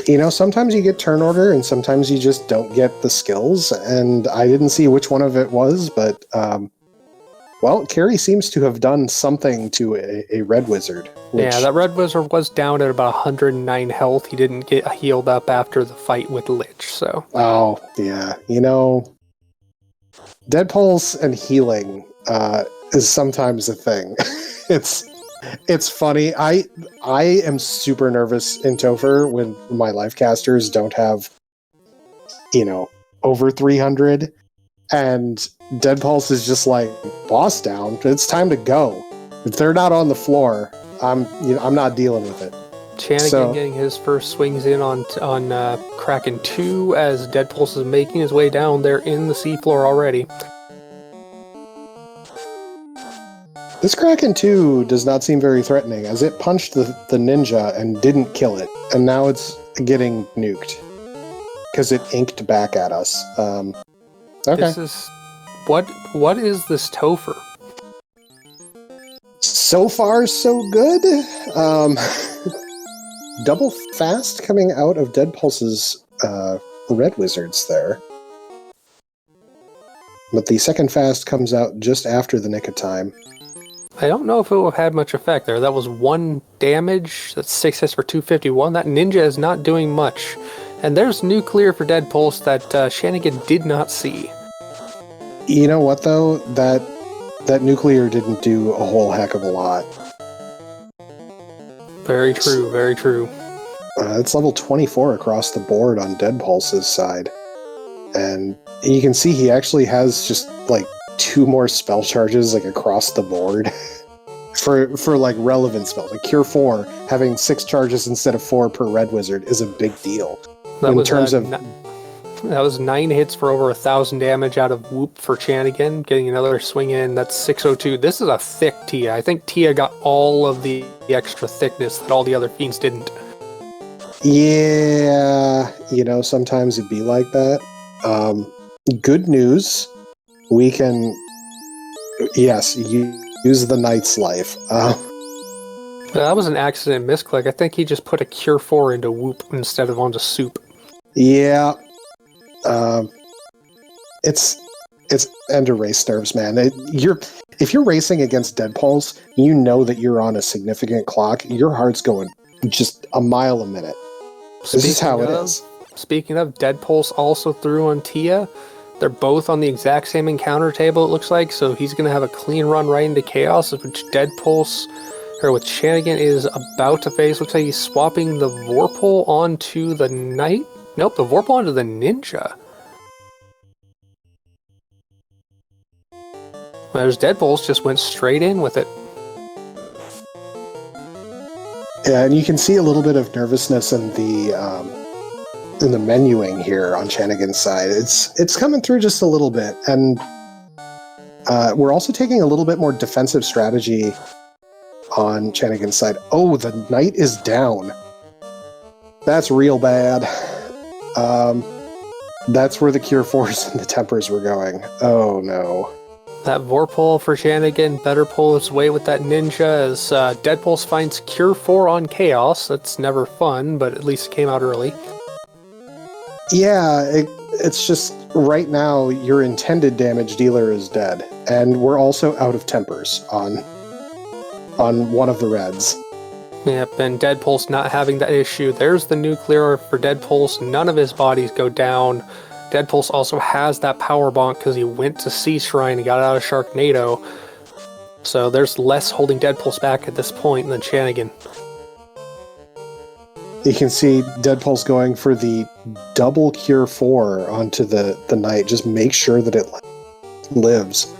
You know, sometimes you get turn order and sometimes you just don't get the skills, and I didn't see which one of it was, but, well, Carrie seems to have done something to a Red Wizard. Yeah, that Red Wizard was down at about 109 health. He didn't get healed up after the fight with Lich, so... Oh, yeah. You know, Deadpulse and healing is sometimes a thing. It's funny. I am super nervous in Topher when my life casters don't have, you know, over 300, and Deadpulse is just like, boss down. It's time to go. If they're not on the floor, I'm not dealing with it. Chanigan getting his first swings in on Kraken 2 as Deadpulse is making his way down there in the seafloor already. This Kraken 2 does not seem very threatening, as it punched the ninja and didn't kill it, and now it's getting nuked. Because it inked back at us. Okay. This is... What is this Topher? So far, so good. Double fast coming out of Deadpulse's Red Wizards there. But the second fast comes out just after the nick of time. I don't know if it would have had much effect there. That was 1 damage. That's 6 hits for 251. That ninja is not doing much. And there's nuclear for Deadpulse that Chanigan did not see. You know what, though? That nuclear didn't do a whole heck of a lot. Very true, very true. It's level 24 across the board on Deadpulse's side. And you can see he actually has just, like, 2 more spell charges, like, across the board. for like, relevant spells. Like, Cure 4, having 6 charges instead of 4 per Red Wizard is a big deal. That was 9 hits for over 1,000 damage out of Whoop for Chanigan, getting another swing in. That's 602. This is a thick Tia. I think Tia got all of the extra thickness that all the other fiends didn't. Yeah, you know, sometimes it'd be like that. Good news. We can, yes, use the Knight's Life. That was an accident misclick. I think he just put a Cure 4 into Whoop instead of onto Soup. Yeah. It's end of race nerves, man. If you're racing against Deadpulse, you know that you're on a significant clock. Your heart's going just a mile a minute. This is how it is. Speaking of, Deadpulse also threw on Tia. They're both on the exact same encounter table, it looks like, so he's going to have a clean run right into Chaos, which Deadpulse, or with Chanigan, is about to face. Looks like he's swapping the Vorpal onto the Knight. Nope, the Vorpal onto the Ninja. There's Deadpulse, just went straight in with it. Yeah, and you can see a little bit of nervousness in the menuing here on Chanigan's side. It's coming through just a little bit, and we're also taking a little bit more defensive strategy on Chanigan's side. Oh, the Knight is down. That's real bad. That's where the Cure 4s and the Tempers were going. Oh no. That Vorpal for Chanigan better pull its weight with that Ninja as Deadpulse finds Cure 4 on Chaos. That's never fun, but at least it came out early. Yeah, it's just right now your intended damage dealer is dead, and we're also out of Tempers on one of the Reds. Yep, and Deadpulse not having that issue. There's the nuclear for Deadpulse. None of his bodies go down. Deadpulse also has that power bonk because he went to Sea Shrine and got out of Sharknado. So there's less holding Deadpulse back at this point than Chanigan. You can see Deadpulse going for the double Cure 4 onto the Knight. Just make sure that it lives.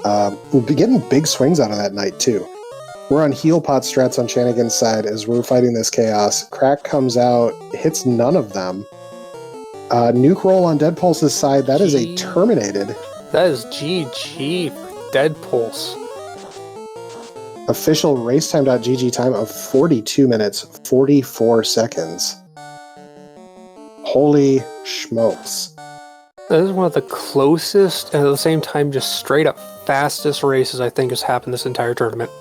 We'll be getting big swings out of that Knight, too. We're on heal pot strats on Chanigan's side as we're fighting this chaos. Crack comes out, hits none of them. Nuke roll on Deadpulse's side, that is a terminated. That is GG for Deadpulse. Official racetime.gg time of 42 minutes, 44 seconds. Holy smokes. That is one of the closest and at the same time just straight up fastest races I think has happened this entire tournament.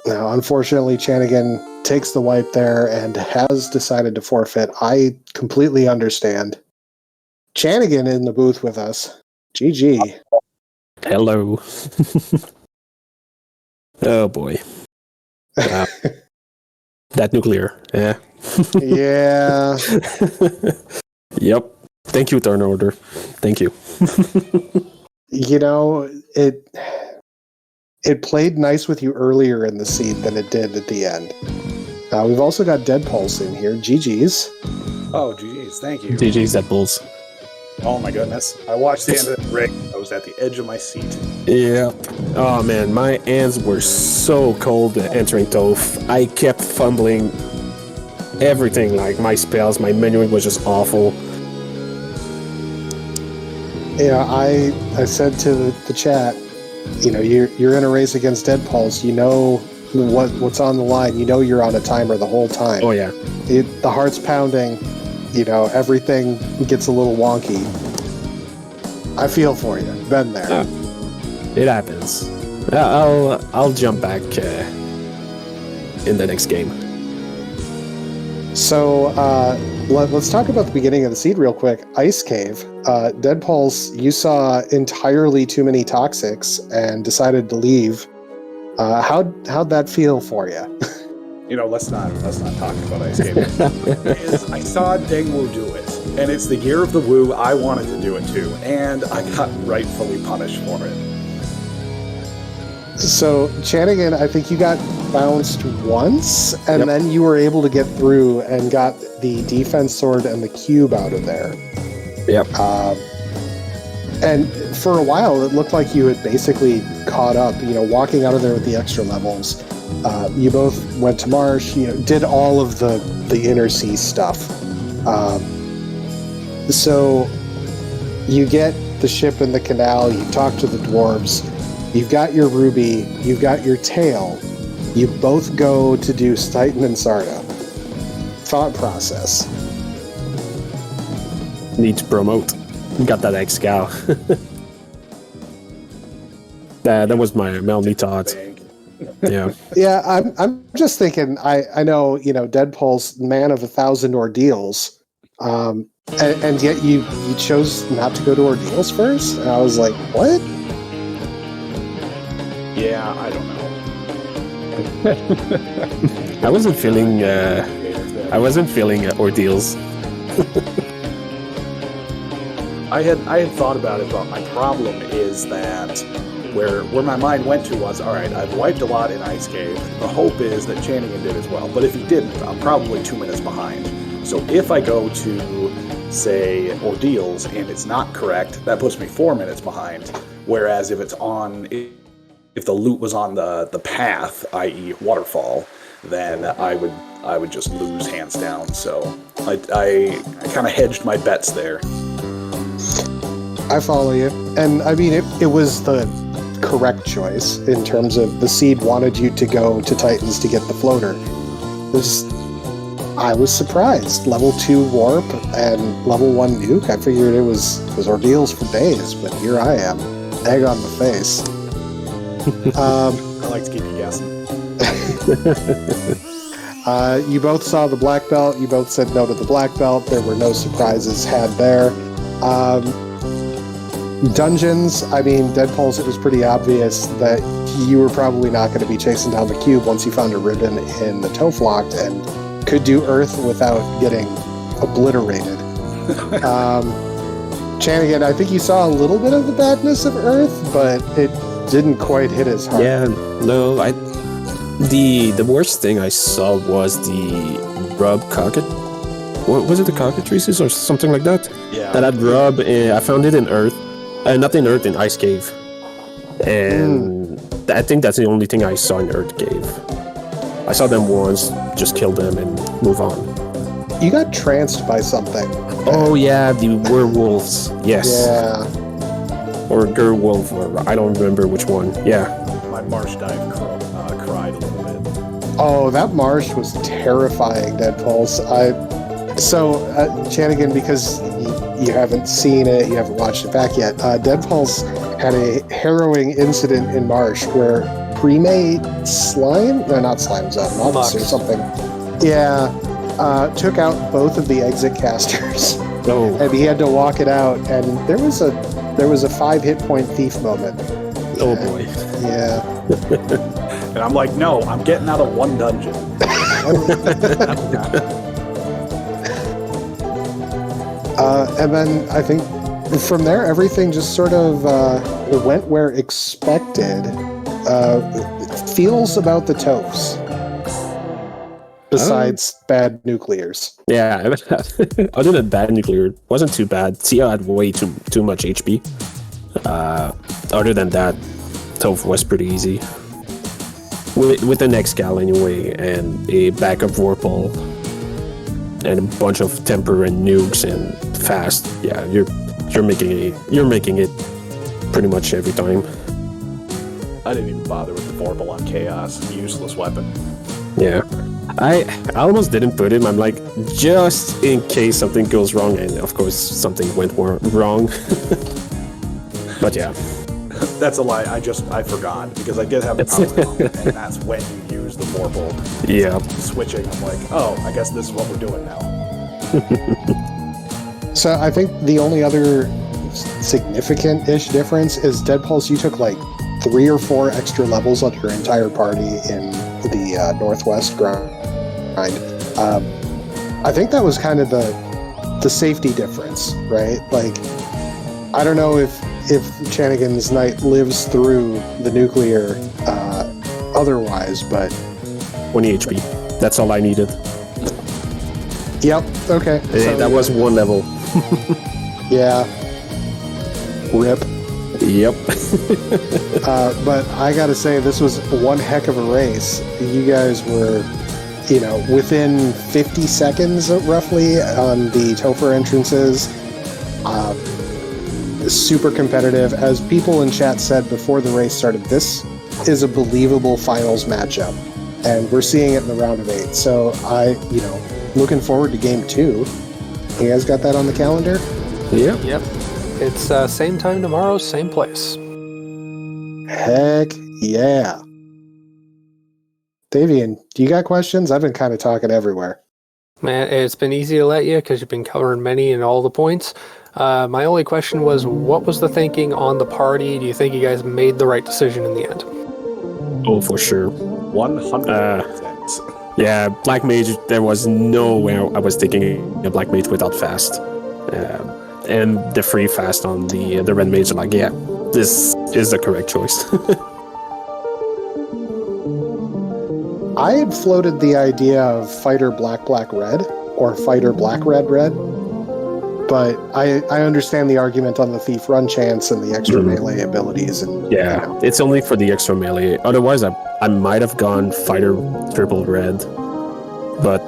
Now, unfortunately, Chanigan takes the wipe there and has decided to forfeit. I completely understand. Chanigan in the booth with us. GG. Hello. Oh boy. Wow. That nuclear, yeah. Yeah. Yep. Thank you, Turn Order. Thank you. You know, it played nice with you earlier in the seed than it did at the end. We've also got Deadpulse in here. GG's. Oh, GG's. Thank you. GG's Deadpulse. Oh my goodness. I watched the end of the rig. I was at the edge of my seat. Yep. Oh man, my hands were so cold entering Toph. I kept fumbling everything, like my spells, my menuing was just awful. Yeah, I said to the chat, you know, you're in a race against Deadpulse. You know what's on the line. You know you're on a timer the whole time. Oh yeah. The heart's pounding. You know, everything gets a little wonky. I feel for you. Been there. It happens. I'll jump back in the next game. So let's talk about the beginning of the seed real quick. Ice Cave. Deadpulse, you saw entirely too many toxics and decided to leave. How'd that feel for you? You know, let's not talk about Ice Game. I saw Dengwu do it, and it's the year of the Woo. I wanted to do it too, and I got rightfully punished for it. So, Chanigan, I think you got bounced once, and then you were able to get through and got the defense sword and the cube out of there. Yep. And for a while, it looked like you had basically caught up, you know, walking out of there with the extra levels. You both went to Marsh, you know, did all of the inner sea stuff. So you get the ship in the canal, you talk to the dwarves, you've got your ruby, you've got your tail, you both go to do Titan and Sarda. Thought process. Need to promote. Got that X-Cow. That was my only thought. Yeah. Yeah, I'm just thinking, I know, you know, Deadpulse, man of 1,000 ordeals, and yet you chose not to go to ordeals first? And I was like, what? Yeah, I don't know. I wasn't feeling ordeals. I had thought about it, but my problem is that where my mind went to was, all right, I've wiped a lot in Ice Cave. The hope is that Chanigan did as well. But if he didn't, I'm probably 2 minutes behind. So if I go to, say, ordeals and it's not correct, that puts me 4 minutes behind. Whereas if the loot was on the path, i.e. Waterfall, then I would just lose hands down. So I kind of hedged my bets there. I follow you. And I mean, it was the correct choice in terms of the seed wanted you to go to Titans to get the floater. I was surprised. Level 2 warp and level 1 nuke. I figured it was ordeals for days, but here I am. Egg on the face. I like to keep you guessing. You both saw the black belt. You both said no to the black belt. There were no surprises had there. Dungeons, I mean, Deadpulse, it was pretty obvious that you were probably not going to be chasing down the cube once you found a ribbon in the Toph locked and could do Earth without getting obliterated. Chanigan, I think you saw a little bit of the badness of Earth, but it didn't quite hit as hard. Yeah, no, the worst thing I saw was the rub cocket. What was it, the cockatrices or something like that? Yeah. That I'd rub. I found it in Earth, not in Earth, in Ice Cave, and I think that's the only thing I saw in Earth Cave. I saw them once, just kill them and move on. You got tranced by something. Oh yeah, the werewolves. Yes. Yeah. Or Gerwolf, or I don't remember which one. Yeah. My marsh dive cried a little bit. Oh, that marsh was terrifying, Deadpulse. Chanigan, because you haven't seen it, you haven't watched it back yet, Deadpulse had a harrowing incident in Marsh where pre-made slime, no, not slimes, moths or something, took out both of the exit casters. Oh. And he had to walk it out, and there was a 5 hit point thief moment. Oh boy. Yeah. And I'm like, no, I'm getting out of one dungeon. And then I think from there, everything just sort of went where expected. Feels about the Tophs. Besides bad nuclears. Yeah, other than bad nuclear, it wasn't too bad. Tia had way too much HP. Other than that, Toph was pretty easy. With the next gal anyway, and a backup Vorpal, and a bunch of temper and nukes and fast. Yeah, you're making it pretty much every time. I didn't even bother with the Vorpal on Chaos. Useless weapon. Yeah. I almost didn't put him. I'm like, just in case something goes wrong, and of course something went wrong. But yeah. That's a lie. I forgot because I did have the power bomb, and that's when you use the Vorpal. Yeah. Switching. I'm like, oh, I guess this is what we're doing now. So I think the only other significant-ish difference is Deadpulse, you took like 3 or 4 extra levels on your entire party in the Northwest grind. I think that was kind of the safety difference, right? Like, I don't know if Chanigan's Knight lives through the nuclear otherwise, but 20 HP. That's all I needed. Yep. Okay. Hey, that was 1 level. Yeah. Rip. Yep. But I gotta say, this was one heck of a race. You guys were, within 50 seconds roughly on the Topher entrances. Super competitive. As people in chat said before the race started, this is a believable finals matchup. And we're seeing it in the round of 8. So looking forward to game 2. You guys got that on the calendar? Yep. It's same time tomorrow, same place. Heck yeah. Davian, do you got questions? I've been kind of talking everywhere. Man, it's been easy to let you because you've been covering many and all the points. My only question was, what was the thinking on the party? Do you think you guys made the right decision in the end? Oh, for sure. 100%. Yeah, Black Mage, there was no way I was taking a Black Mage without fast. And the free fast on the Red Mage, I'm like, yeah, this is the correct choice. I had floated the idea of fighter black red or fighter black red, but I understand the argument on the thief run chance and the extra melee abilities. And yeah, it's only for the extra melee. Otherwise, I might have gone fighter triple red, but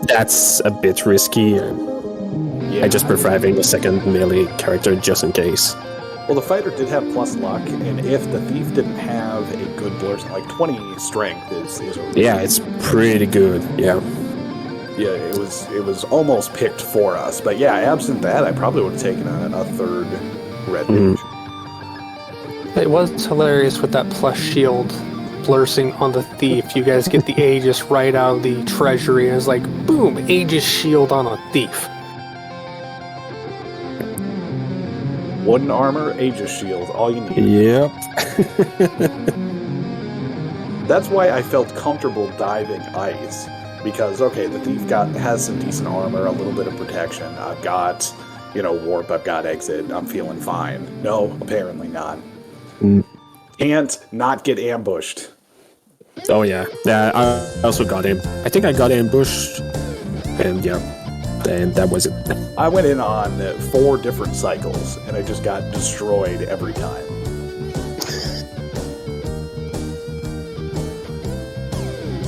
that's a bit risky. And I just prefer having a second melee character just in case. Well, the fighter did have plus luck, and if the thief didn't have a good blur, like 20 strength is yeah, it's pretty good. Yeah. Yeah, it was almost picked for us, but yeah, absent that, I probably would have taken a third red mage. It was hilarious with that plus shield blursing on the thief. You guys get the Aegis right out of the treasury, and it's like, boom, Aegis shield on a thief. Wooden armor, Aegis shield, all you need. Yep. That's why I felt comfortable diving ice. Because, okay, the thief has some decent armor, a little bit of protection. I've got, warp, I've got exit. I'm feeling fine. No, apparently not. Can't not get ambushed. Oh, yeah. Yeah, I also got him. I think I got ambushed. And, yeah. And that was it. I went in on 4 different cycles, and I just got destroyed every time.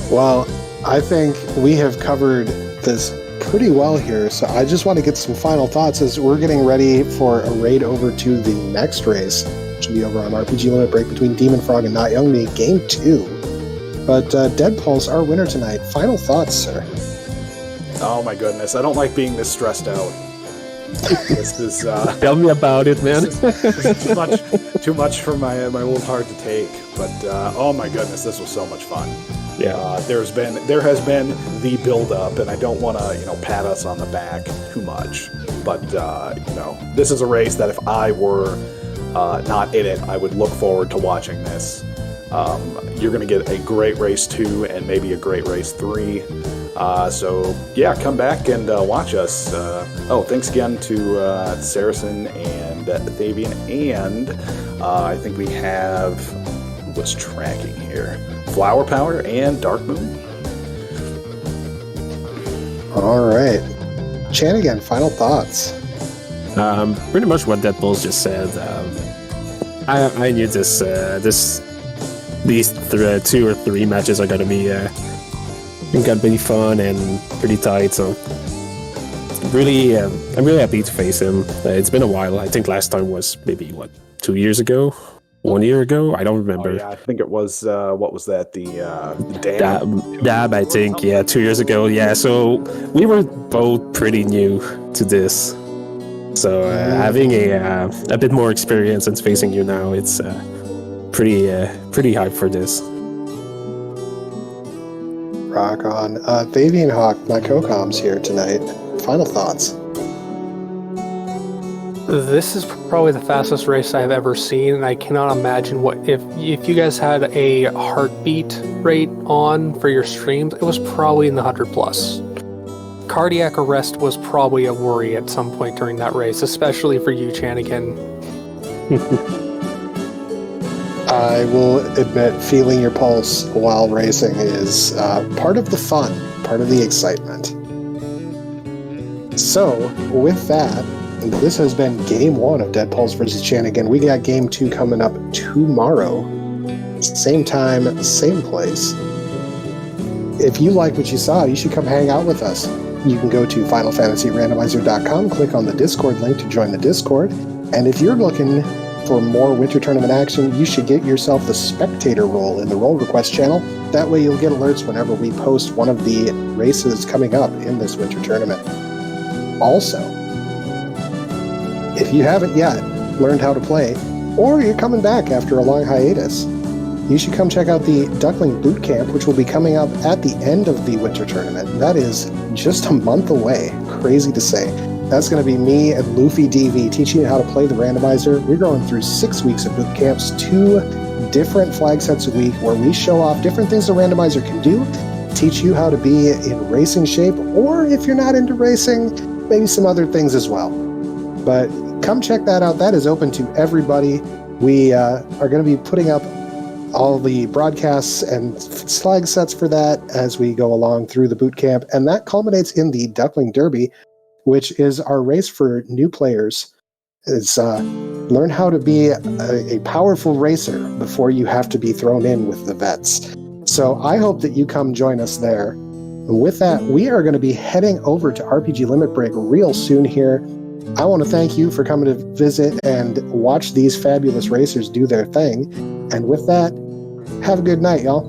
Well, I think we have covered this pretty well here, so I just want to get some final thoughts as we're getting ready for a raid over to the next race, which will be over on RPG Limit Break between Demon Frog and Not Young Me, Game 2. But Deadpulse, our winner tonight. Final thoughts, sir? Oh my goodness, I don't like being this stressed out. This is Tell me about it, man. this is too much for my old heart to take. But oh my goodness, this was so much fun. Yeah. There has been the build up, and I don't want to pat us on the back too much. But this is a race that if I were not in it, I would look forward to watching this. You're going to get a great race 2 and maybe a great race 3. So yeah, come back and watch us. Thanks again to Saracen and Thavian, and I think we have what's tracking here. Flower Power and Dark Moon. All right. Chanigan, final thoughts. Pretty much what Deadpulse just said. I knew these 2 or 3 matches are gonna be fun and pretty tight. So really, I'm really happy to face him. It's been a while. I think last time was maybe 2 years ago. 1 year ago? I don't remember. Oh, yeah, I think it was, what was that? The Dab, I think. Yeah, 2 years ago. Yeah, so we were both pretty new to this. So having a bit more experience and facing you now, it's pretty hype for this. Rock on. Thavian Hawk, my co-coms here tonight. Final thoughts. This is probably the fastest race I've ever seen, and I cannot imagine if you guys had a heartbeat rate on for your streams, it was probably in the 100 plus. Cardiac arrest was probably a worry at some point during that race, especially for you, Chanigan. I will admit, feeling your pulse while racing is part of the fun, part of the excitement. So, with that, this has been Game 1 of Deadpulse vs. Chanigan. We got Game 2 coming up tomorrow. Same time, same place. If you like what you saw, you should come hang out with us. You can go to FinalFantasyRandomizer.com, click on the Discord link to join the Discord. And if you're looking for more Winter Tournament action, you should get yourself the spectator role in the role request channel. That way you'll get alerts whenever we post one of the races coming up in this Winter Tournament. Also, if you haven't yet learned how to play, or you're coming back after a long hiatus, you should come check out the Duckling Boot Camp, which will be coming up at the end of the Winter Tournament. That is just a month away. Crazy to say. That's going to be me and Luffy DV teaching you how to play the randomizer. We're going through 6 weeks of boot camps, 2 different flag sets a week, where we show off different things the randomizer can do, teach you how to be in racing shape, or if you're not into racing, maybe some other things as well. But come check that out. That is open to everybody. We are going to be putting up all the broadcasts and flag sets for that as we go along through the boot camp. And that culminates in the Duckling Derby, which is our race for new players. It's learn how to be a powerful racer before you have to be thrown in with the vets. So I hope that you come join us there. And with that, we are going to be heading over to RPG Limit Break real soon here. I want to thank you for coming to visit and watch these fabulous racers do their thing. And with that, have a good night, y'all.